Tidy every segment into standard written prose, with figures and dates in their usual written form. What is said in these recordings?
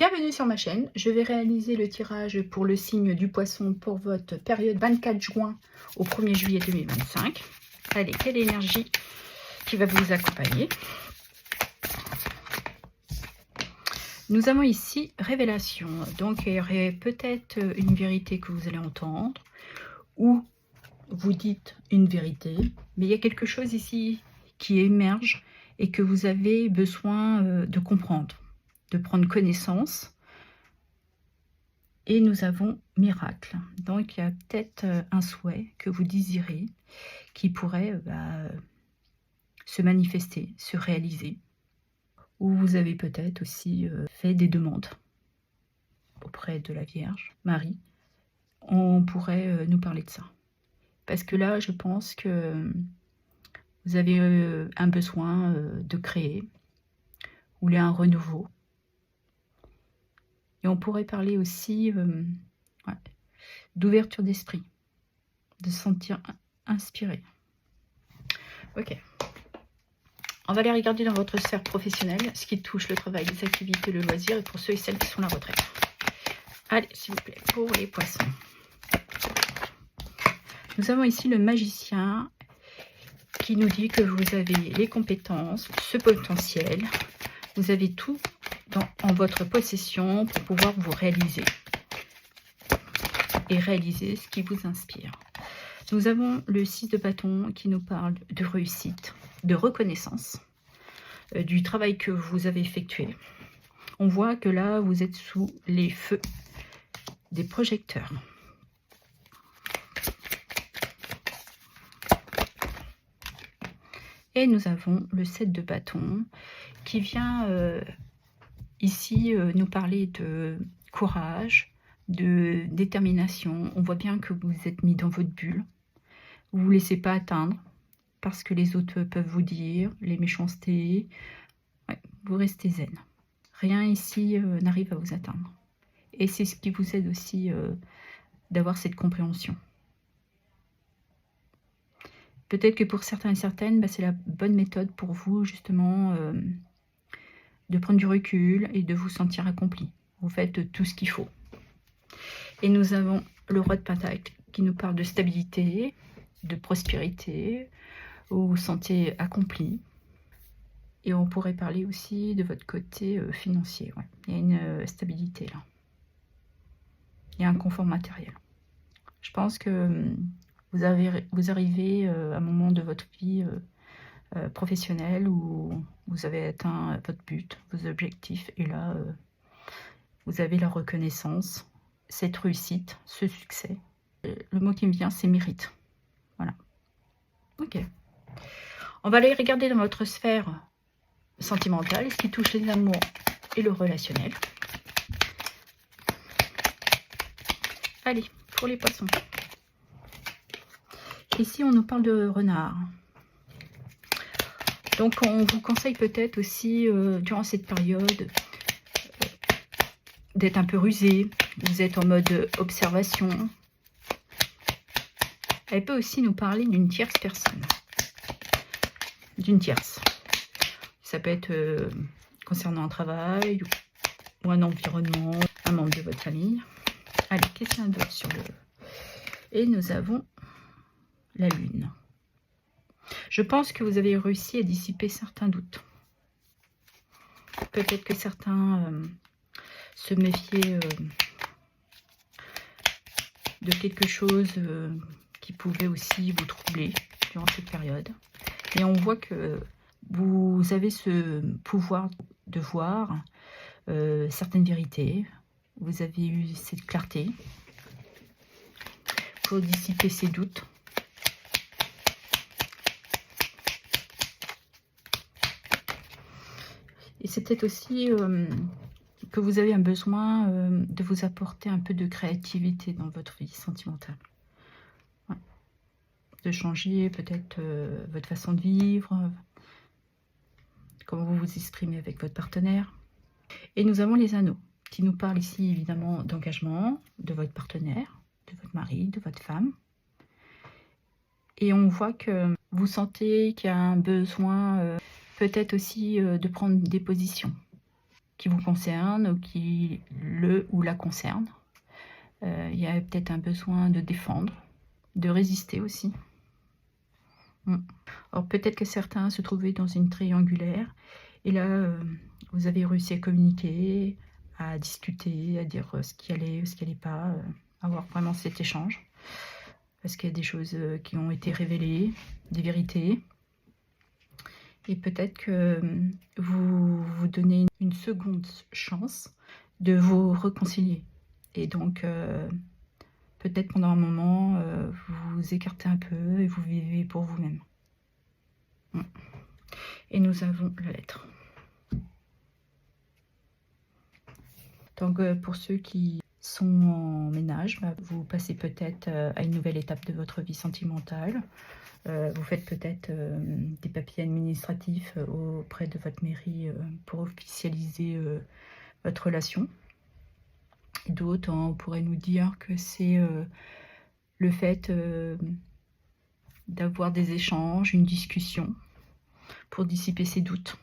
Bienvenue sur ma chaîne. Je vais réaliser le tirage pour le signe du poisson pour votre période 24 juin au 1er juillet 2025. Allez, quelle énergie qui va vous accompagner? Nous avons ici révélation. Donc il y aurait peut-être une vérité que vous allez entendre ou vous dites une vérité, mais il y a quelque chose ici qui émerge et que vous avez besoin de comprendre, de prendre connaissance. Et nous avons miracle. Donc il y a peut-être un souhait que vous désirez qui pourrait se manifester, se réaliser. Ou vous avez peut-être aussi fait des demandes auprès de la Vierge Marie. On pourrait nous parler de ça. Parce que là, je pense que vous avez un besoin de créer, ou un renouveau. Et on pourrait parler aussi d'ouverture d'esprit, de se sentir inspiré. Ok. On va aller regarder dans votre sphère professionnelle ce qui touche le travail, les activités, le loisir, et pour ceux et celles qui sont à la retraite. Allez, s'il vous plaît, pour les poissons. Nous avons ici le magicien qui nous dit que vous avez les compétences, ce potentiel, vous avez tout en votre possession pour pouvoir vous réaliser et réaliser ce qui vous inspire. Nous avons le 6 de bâton qui nous parle de réussite, de reconnaissance, du travail que vous avez effectué. On voit que là, vous êtes sous les feux des projecteurs. Et nous avons le 7 de bâton qui vient ici nous parler de courage, de détermination. On voit bien que vous êtes mis dans votre bulle. Vous ne vous laissez pas atteindre parce que les autres peuvent vous dire, les méchancetés. Ouais, vous restez zen. Rien ici n'arrive à vous atteindre. Et c'est ce qui vous aide aussi d'avoir cette compréhension. Peut-être que pour certains et certaines, c'est la bonne méthode pour vous justement de prendre du recul et de vous sentir accompli. Vous faites tout ce qu'il faut. Et nous avons le roi de Pentacle qui nous parle de stabilité, de prospérité, où vous vous sentez accompli. Et on pourrait parler aussi de votre côté financier. Ouais. Il y a une stabilité là. Il y a un confort matériel. Je pense que vous arrivez à un moment de votre vie professionnelle où vous avez atteint votre but, vos objectifs. Et là, vous avez la reconnaissance, cette réussite, ce succès. Le mot qui me vient, c'est mérite. Voilà. Ok. On va aller regarder dans votre sphère sentimentale, ce qui touche les amours et le relationnel. Allez, pour les poissons. Ici, on nous parle de renard. Donc, on vous conseille peut-être aussi, durant cette période, d'être un peu rusé. Vous êtes en mode observation. Elle peut aussi nous parler d'une tierce personne. D'une tierce. Ça peut être concernant un travail ou un environnement, un membre de votre famille. Allez, qu'est-ce qu'il y a d'autre sur le... Et nous avons la lune. Je pense que vous avez réussi à dissiper certains doutes. Peut-être que certains se méfiaient de quelque chose qui pouvait aussi vous troubler durant cette période. Et on voit que vous avez ce pouvoir de voir certaines vérités. Vous avez eu cette clarté pour dissiper ces doutes. Et c'est peut-être aussi que vous avez un besoin de vous apporter un peu de créativité dans votre vie sentimentale. Ouais. De changer peut-être votre façon de vivre, comment vous vous exprimez avec votre partenaire. Et nous avons les anneaux, qui nous parlent ici évidemment d'engagement, de votre partenaire, de votre mari, de votre femme. Et on voit que vous sentez qu'il y a un besoin peut-être aussi de prendre des positions, qui vous concerne ou qui le ou la concerne. Il y a peut-être un besoin de défendre, de résister aussi. Alors peut-être que certains se trouvaient dans une triangulaire et là vous avez réussi à communiquer, à discuter, à dire ce qui allait, ce qui n'allait pas, avoir vraiment cet échange. Parce qu'il y a des choses qui ont été révélées, des vérités. Et peut-être que vous vous donnez une seconde chance de vous réconcilier. Et donc, peut-être pendant un moment, vous vous écartez un peu et vous vivez pour vous-même. Et nous avons la lettre. Donc, pour ceux qui sont en ménage, vous passez peut-être à une nouvelle étape de votre vie sentimentale. Vous faites peut-être des papiers administratifs auprès de votre mairie pour officialiser votre relation. D'autres, on pourrait nous dire que c'est le fait d'avoir des échanges, une discussion pour dissiper ses doutes.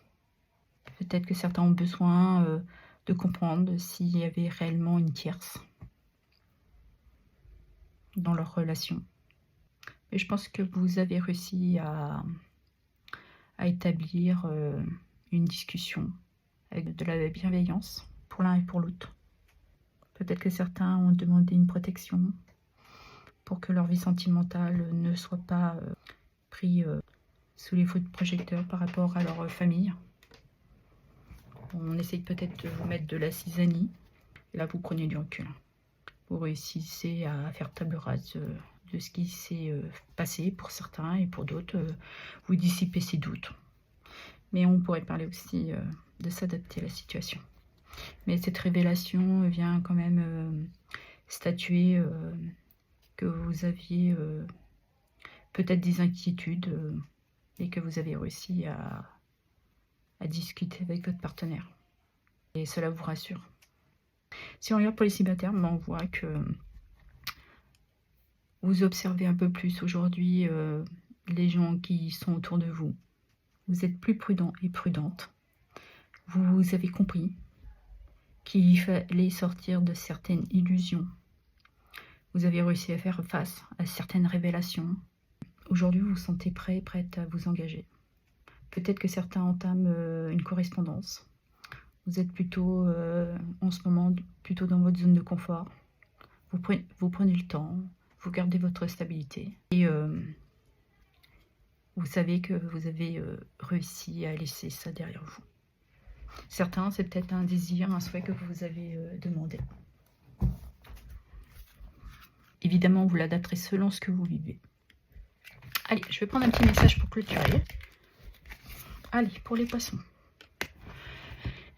Peut-être que certains ont besoin de comprendre s'il y avait réellement une tierce dans leur relation. Et je pense que vous avez réussi à établir une discussion avec de la bienveillance pour l'un et pour l'autre. Peut-être que certains ont demandé une protection pour que leur vie sentimentale ne soit pas pris sous les feux de projecteurs par rapport à leur famille. On essaye peut-être de vous mettre de la cisanie. Et là, vous prenez du recul. Vous réussissez à faire table rase de ce qui s'est passé pour certains et pour d'autres, vous dissipez ces doutes. Mais on pourrait parler aussi de s'adapter à la situation. Mais cette révélation vient quand même statuer que vous aviez peut-être des inquiétudes et que vous avez réussi à discuter avec votre partenaire. Et cela vous rassure. Si on regarde pour les célibataires, on voit que vous observez un peu plus aujourd'hui les gens qui sont autour de vous. Vous êtes plus prudent et prudente. Vous avez compris qu'il fallait sortir de certaines illusions. Vous avez réussi à faire face à certaines révélations. Aujourd'hui, vous vous sentez prêt, prête à vous engager. Peut-être que certains entament une correspondance. Vous êtes plutôt, en ce moment, plutôt dans votre zone de confort. Vous prenez le temps, vous gardez votre stabilité. Et vous savez que vous avez réussi à laisser ça derrière vous. Certains, c'est peut-être un désir, un souhait que vous avez demandé. Évidemment, vous l'adapterez selon ce que vous vivez. Allez, je vais prendre un petit message pour clôturer. Allez, pour les poissons.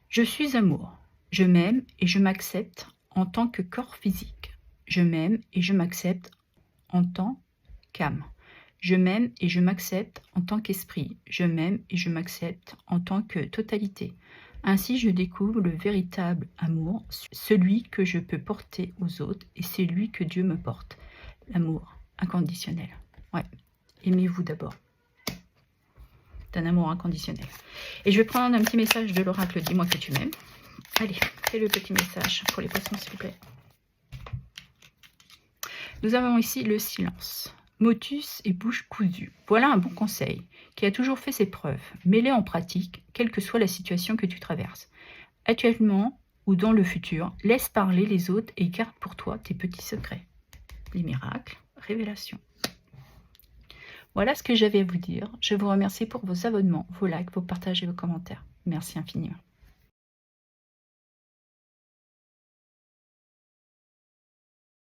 Je suis amour. Je m'aime et je m'accepte en tant que corps physique. Je m'aime et je m'accepte en tant qu'âme. Je m'aime et je m'accepte en tant qu'esprit. Je m'aime et je m'accepte en tant que totalité. Ainsi, je découvre le véritable amour, celui que je peux porter aux autres et celui que Dieu me porte. L'amour inconditionnel. Ouais, aimez-vous d'abord. D'un amour inconditionnel. Et je vais prendre un petit message de l'oracle. Dis-moi que tu m'aimes. Allez, fais le petit message pour les poissons, s'il vous plaît. Nous avons ici le silence. Motus et bouche cousue. Voilà un bon conseil qui a toujours fait ses preuves. Mets-les en pratique, quelle que soit la situation que tu traverses. Actuellement ou dans le futur, laisse parler les autres et garde pour toi tes petits secrets. Les miracles, révélations. Voilà ce que j'avais à vous dire. Je vous remercie pour vos abonnements, vos likes, vos partages et vos commentaires. Merci infiniment.